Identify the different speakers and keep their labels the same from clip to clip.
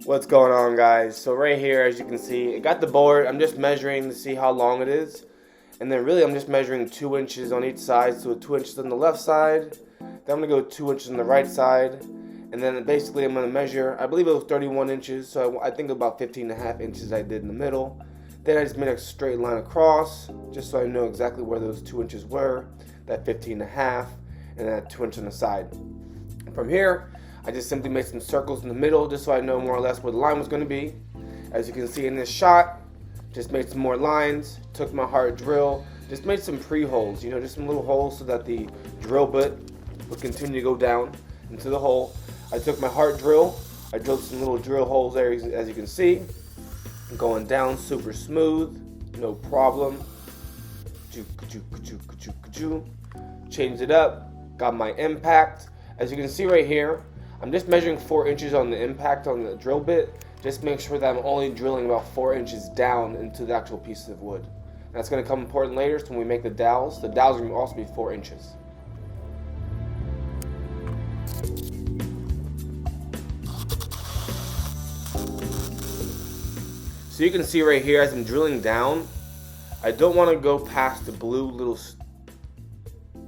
Speaker 1: What's going on, guys? So right here, as you can see, I got the board. I'm just measuring to see how long it is, and then really I'm just measuring 2 inches on each side. So 2 inches on the left side, then I'm gonna go 2 inches on the right side, and then basically I'm gonna measure, I believe it was 31 inches, so I think about 15.5 inches I did in the middle. Then I just made a straight line across, just so I know exactly where those 2 inches were, that 15.5, and that 2 inches on the side. From here, I just simply made some circles in the middle just so I know more or less where the line was going to be. As you can see in this shot, just made some more lines, took my Hart drill, just made some pre-holes, just some little holes so that the drill bit would continue to go down into the hole. I took my Hart drill, I drilled some little drill holes there as you can see, going down super smooth, no problem. Changed it up, got my impact. As you can see right here, I'm just measuring 4 inches on the impact on the drill bit. Just make sure that I'm only drilling about 4 inches down into the actual piece of wood. And that's going to come important later, so when we make the dowels. The dowels are going to also be 4 inches. So you can see right here as I'm drilling down, I don't want to go past the blue little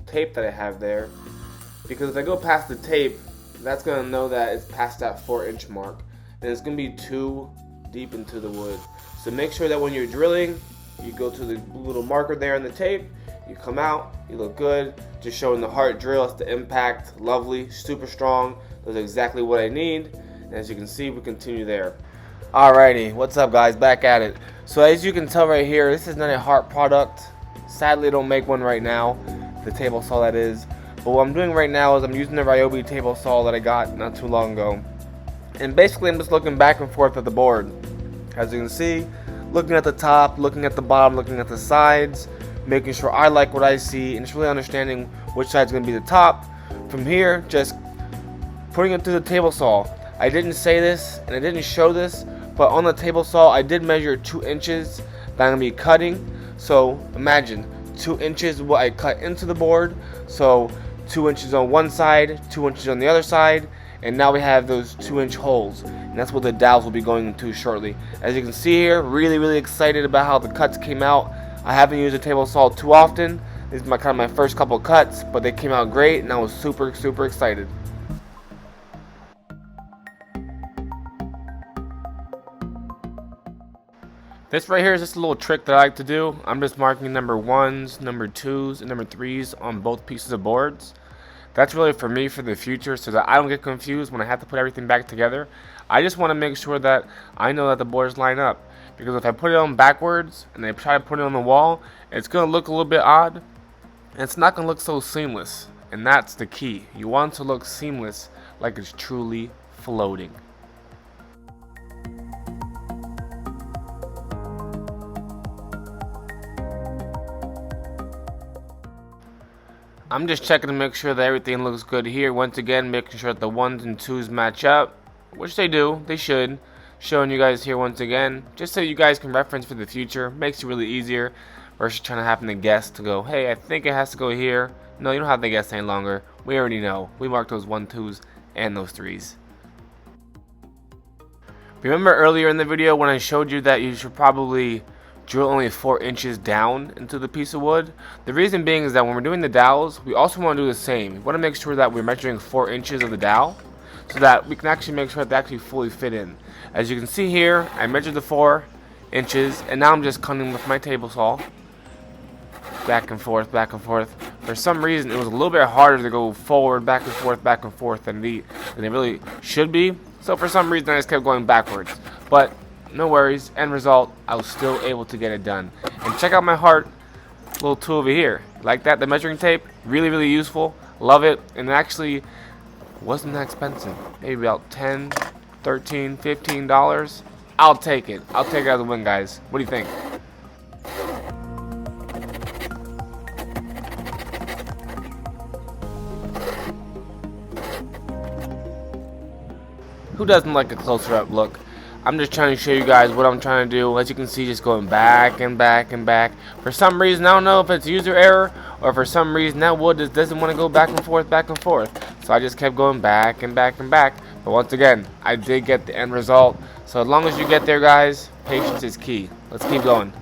Speaker 1: tape that I have there, because if I go past the tape, that's going to know that it's past that 4-inch mark, and it's going to be too deep into the wood. So make sure that when you're drilling, you go to the little marker there on the tape, you come out, you look good, just showing the Hart drill, it's the impact, lovely, super strong, that's exactly what I need, and as you can see, we continue there. Alrighty, what's up guys, back at it. So as you can tell right here, this is not a Hart product. Sadly, I don't make one right now, the table saw that is. But what I'm doing right now is I'm using the Ryobi table saw that I got not too long ago. And basically I'm just looking back and forth at the board. As you can see, looking at the top, looking at the bottom, looking at the sides, making sure I like what I see, and just really understanding which side's going to be the top. From here, just putting it through the table saw. I didn't say this and I didn't show this, but on the table saw I did measure 2 inches that I'm going to be cutting. So imagine 2 inches what I cut into the board. So 2 inches on one side, 2 inches on the other side, and now we have those 2-inch holes, and that's what the dowels will be going into shortly. As you can see here, really excited about how the cuts came out. I haven't used a table saw too often. This is my first couple cuts, but they came out great, and I was super excited. This right here is just a little trick that I like to do. I'm just marking number 1s, number 2s, and number 3s on both pieces of boards. That's really for me for the future, so that I don't get confused when I have to put everything back together. I just want to make sure that I know that the boards line up, because if I put it on backwards and I try to put it on the wall, it's going to look a little bit odd, and it's not going to look so seamless. And that's the key. You want it to look seamless, like it's truly floating. I'm just checking to make sure that everything looks good here. Once again, making sure that the 1s and 2s match up, which they do, they should. Showing you guys here once again, just so you guys can reference for the future. Makes it really easier versus trying to happen to guess to go, hey, I think it has to go here. No, you don't have to guess any longer. We already know. We marked those 1, 2s and those 3s. Remember earlier in the video when I showed you that you should probably drill only 4 inches down into the piece of wood? The reason being is that when we're doing the dowels, we also want to do the same. We want to make sure that we're measuring 4 inches of the dowel, so that we can actually make sure that they actually fully fit in. As you can see here, I measured the 4 inches, and now I'm just cutting with my table saw, back and forth. For some reason, it was a little bit harder to go forward, back and forth than it really should be. So for some reason, I just kept going backwards. But no worries, end result, I was still able to get it done. And check out my Hart little tool over here. Like that, the measuring tape, really useful. Love it. And it actually wasn't that expensive. Maybe about $10, $13, $15. I'll take it. I'll take it as a win, guys. What do you think? Who doesn't like a closer up look? I'm just trying to show you guys what I'm trying to do. As you can see, just going back and back. For some reason, I don't know if it's user error or for some reason that wood just doesn't want to go back and forth. So I just kept going back and back But once again, I did get the end result. So as long as you get there, guys, patience is key. Let's keep going.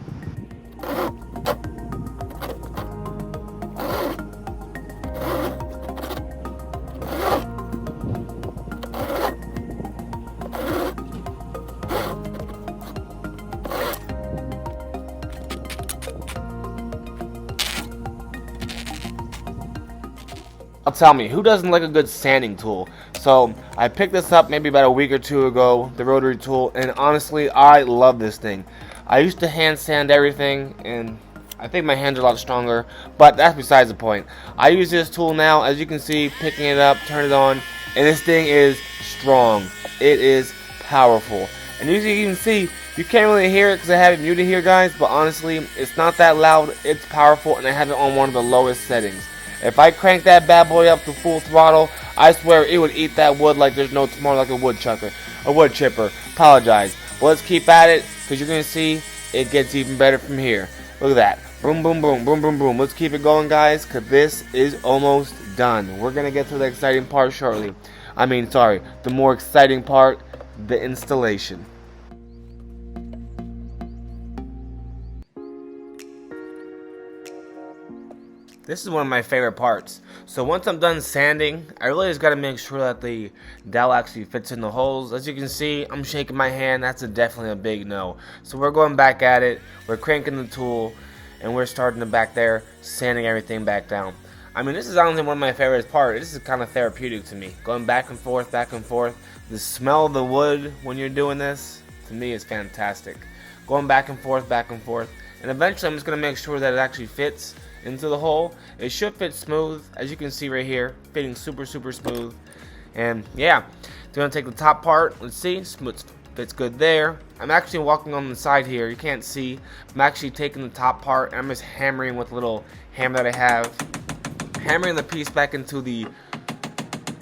Speaker 1: Tell me, who doesn't like a good sanding tool? So I picked this up maybe about a week or two ago, the Rotary tool, and honestly, I love this thing. I used to hand sand everything, and I think my hands are a lot stronger, but that's besides the point. I use this tool now, as you can see, picking it up, turn it on, and this thing is strong. It is powerful. And as you can see, you can't really hear it because I have it muted here, guys, but honestly, it's not that loud, it's powerful, and I have it on one of the lowest settings. If I crank that bad boy up to full throttle, I swear it would eat that wood like there's no tomorrow, like a wood chipper. Apologize. But let's keep at it, because you're going to see it gets even better from here. Look at that. Boom, boom, boom, boom, boom, boom. Let's keep it going, guys, because this is almost done. We're going to get to the exciting part shortly. The more exciting part, the installation. This is one of my favorite parts. So once I'm done sanding, I really just got to make sure that the dowel actually fits in the holes. As you can see, I'm shaking my hand. That's definitely a big no. So we're going back at it. We're cranking the tool, and we're starting to back there, sanding everything back down. This is honestly one of my favorite parts. This is kind of therapeutic to me. Going back and forth, back and forth. The smell of the wood when you're doing this, to me, is fantastic. Going back and forth, back and forth. And eventually I'm just going to make sure that it actually fits into the hole. It should fit smooth, as you can see right here, fitting super smooth. And yeah, gonna take the top part. Let's see, smooth, fits good there. I'm actually walking on the side here, you can't see. I'm actually taking the top part and I'm just hammering with a little hammer that I have, hammering the piece back into the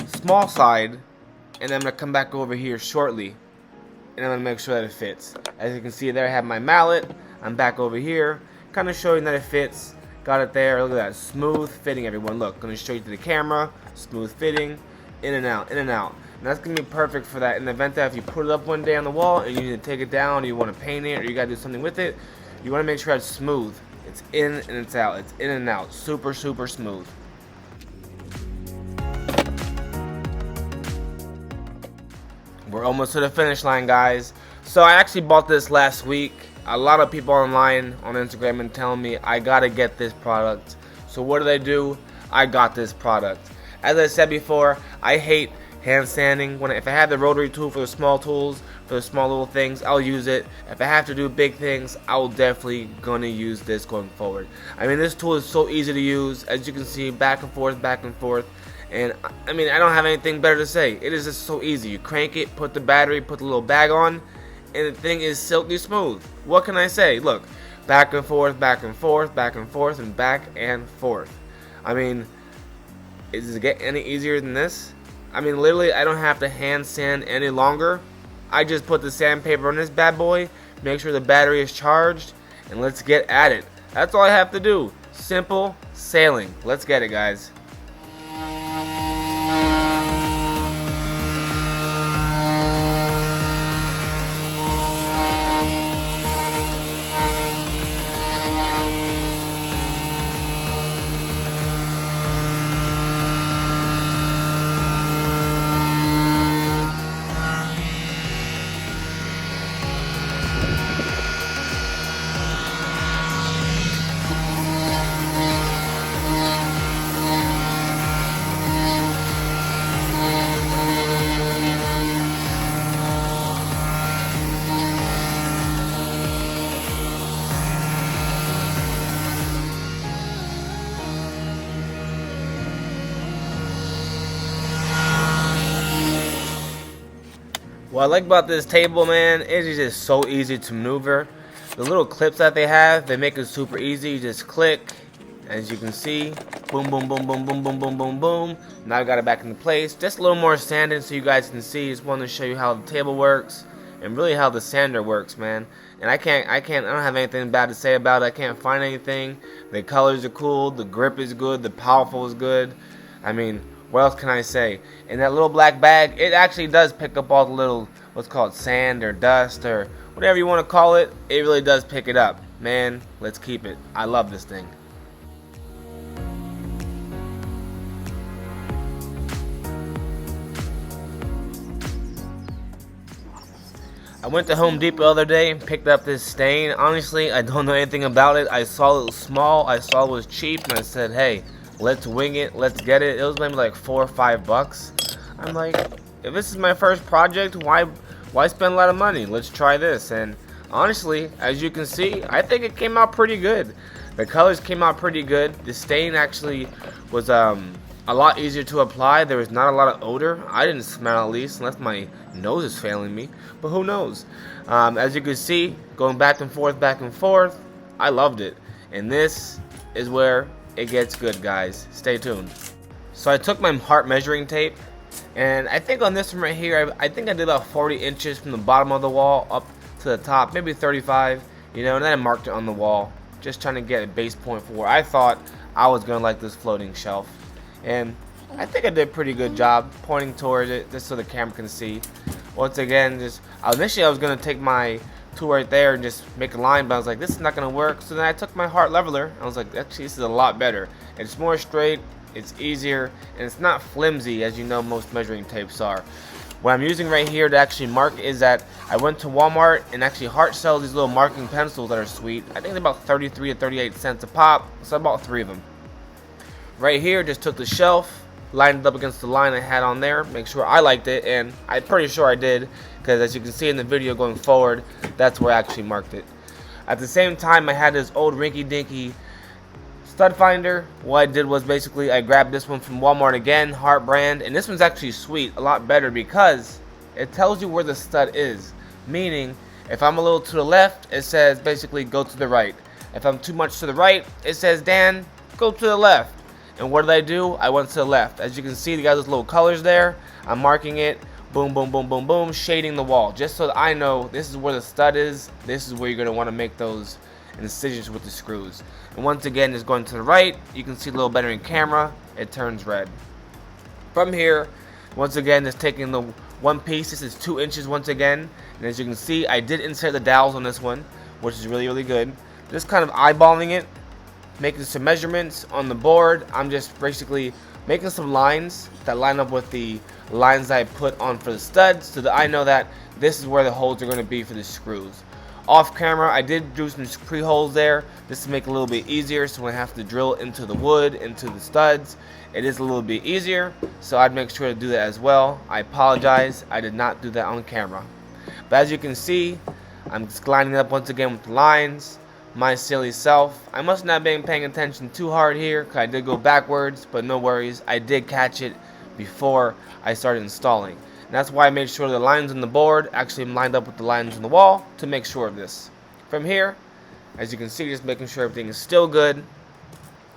Speaker 1: small side, and I'm gonna come back over here shortly and I'm gonna make sure that it fits. As you can see there, I have my mallet. I'm back over here, kind of showing that it fits. Got it there. Look at that. Smooth fitting, everyone. Look, going to show you to the camera. Smooth fitting. In and out. In and out. And that's going to be perfect for that in the event that if you put it up one day on the wall and you need to take it down, or you want to paint it, or you got to do something with it, you want to make sure it's smooth. It's in and it's out. It's in and out. Super smooth. We're almost to the finish line, guys. So I actually bought this last week. A lot of people online on Instagram and telling me I gotta get this product. So what do? I got this product. As I said before, I hate hand sanding. If I have the rotary tool for the small tools, for the small little things, I'll use it. If I have to do big things, I will definitely gonna use this going forward. This tool is so easy to use. As you can see, back and forth, back and forth. And I don't have anything better to say. It is just so easy. You crank it, put the battery, put the little bag on, and the thing is silky smooth. What can I say? Look, back and forth, back and forth, back and forth, and back and forth. Does it get any easier than this? Literally, I don't have to hand sand any longer. I just put the sandpaper on this bad boy, make sure the battery is charged, and let's get at it. That's all I have to do. Simple sailing. Let's get it, guys. What I like about this table, man, it is just so easy to maneuver. The little clips that they have, they make it super easy. You just click, as you can see, boom, boom, boom, boom, boom, boom, boom, boom, boom. Now I got it back into place. Just a little more sanding so you guys can see. Just wanted to show you how the table works and really how the sander works, man. And I don't have anything bad to say about it. I can't find anything. The colors are cool. The grip is good. The powerful is good. What else can I say? In that little black bag, it actually does pick up all the little, what's called sand or dust or whatever you want to call it. It really does pick it up. Man, let's keep it. I love this thing. I went to Home Depot the other day and picked up this stain. Honestly, I don't know anything about it. I saw it was small, I saw it was cheap, and I said, hey, let's wing it, let's get it. It was maybe like $4 or $5. I'm like, if this is my first project, why spend a lot of money? Let's try this. And honestly, as you can see, I think it came out pretty good. The colors came out pretty good. The stain actually was a lot easier to apply. There was not a lot of odor. I didn't smell, at least, unless my nose is failing me, but who knows. As you can see, going back and forth, I loved it. And this is where it gets good, guys. Stay tuned. So I took my Hart measuring tape, and I think on this one right here, I think I did about 40 inches from the bottom of the wall up to the top, maybe 35, you know, and then I marked it on the wall, just trying to get a base point for where I thought I was gonna like this floating shelf. And I think I did a pretty good job pointing towards it, just so the camera can see. Once again, initially I was gonna take my tool right there and just make a line, but I was like, this is not gonna work. So then I took my Hart leveler. I was like, actually, this is a lot better. It's more straight, it's easier, and it's not flimsy, as you know most measuring tapes are. What I'm using right here to actually mark is that I went to Walmart, and actually Hart sells these little marking pencils that are sweet. I think they're about 33 to 38 cents a pop, so I bought 3 of them. Right here, just took the shelf, lined it up against the line I had on there, make sure I liked it, and I'm pretty sure I did, because as you can see in the video going forward, that's where I actually marked it. At the same time, I had this old rinky-dinky stud finder. What I did was basically I grabbed this one from Walmart again, Hart brand, and this one's actually sweet, a lot better, because it tells you where the stud is. Meaning, if I'm a little to the left, it says basically go to the right. If I'm too much to the right, it says Dan, go to the left. And what did I do? I went to the left. As you can see, you got those little colors there. I'm marking it. Boom, boom, boom, boom, boom. Shading the wall. Just so that I know this is where the stud is. This is where you're going to want to make those incisions with the screws. And once again, just going to the right. You can see a little better in camera. It turns red. From here, once again, just taking the one piece. This is 2 inches once again. And as you can see, I did insert the dowels on this one, which is really, really good. Just kind of eyeballing it. Making some measurements on the board. I'm just basically making some lines that line up with the lines I put on for the studs, so that I know that this is where the holes are going to be for the screws. Off camera, I did do some pre-holes there just to make it a little bit easier, so when I have to drill into the wood, into the studs, it is a little bit easier, so I'd make sure to do that as well. I apologize, I did not do that on camera. But as you can see, I'm just lining it up once again with the lines. My silly self. I must not have been paying attention too hard here, because I did go backwards, but no worries. I did catch it before I started installing. And that's why I made sure the lines on the board actually lined up with the lines on the wall to make sure of this. From here, as you can see, just making sure everything is still good.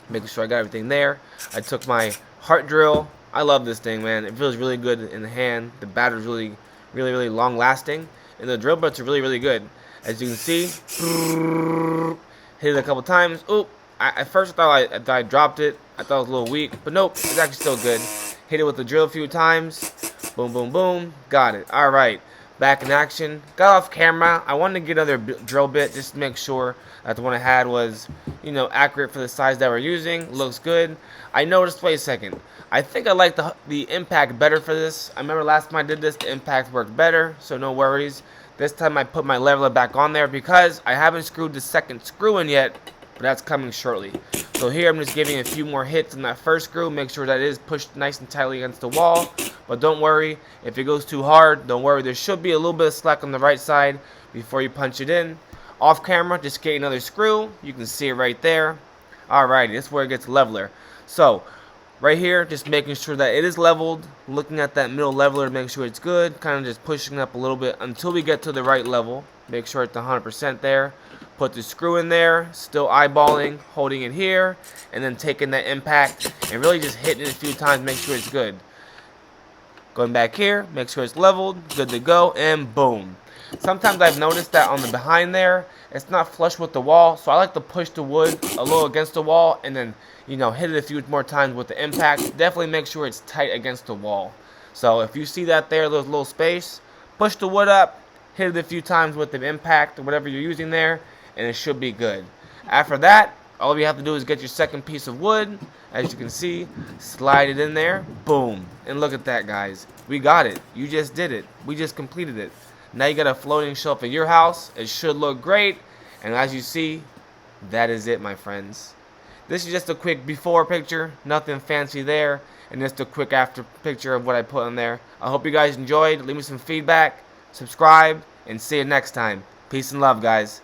Speaker 1: Making sure I got everything there. I took my Hart drill. I love this thing, man. It feels really good in the hand. The battery's really, really, really long lasting. And the drill bits are really, really good. As you can see, hit it a couple times. Oop! At first I thought I dropped it. I thought it was a little weak, but nope, it's actually still good. Hit it with the drill a few times. Boom, boom, boom. Got it. All right, back in action. Got off camera. I wanted to get another drill bit just to make sure that the one I had was, you know, accurate for the size that we're using. Looks good. I noticed. Wait a second. I think I like the impact better for this. I remember last time I did this, the impact worked better, so no worries. This time I put my leveler back on there because I haven't screwed the second screw in yet, but that's coming shortly. So here I'm just giving a few more hits on that first screw, make sure that it is pushed nice and tightly against the wall. But don't worry, if it goes too hard, don't worry, there should be a little bit of slack on the right side before you punch it in. Off camera, just get another screw. You can see it right there. Alrighty, this is where it gets leveler. So right here, just making sure that it is leveled, looking at that middle leveler to make sure it's good, kind of just pushing up a little bit until we get to the right level. Make sure it's 100% there. Put the screw in there, still eyeballing, holding it here, and then taking that impact and really just hitting it a few times, make sure it's good. Going back here, make sure it's leveled, good to go, and boom. Sometimes I've noticed that on the behind there, it's not flush with the wall, so I like to push the wood a little against the wall and then, you know, hit it a few more times with the impact. Definitely make sure it's tight against the wall. So if you see that there, there's a little space, push the wood up, hit it a few times with the impact or whatever you're using there, and it should be good. After that, all you have to do is get your second piece of wood. As you can see, slide it in there, boom. And look at that, guys. We got it. You just did it. We just completed it. Now you got a floating shelf in your house. It should look great. And as you see, that is it, my friends. This is just a quick before picture. Nothing fancy there. And just a quick after picture of what I put in there. I hope you guys enjoyed. Leave me some feedback. Subscribe. And see you next time. Peace and love, guys.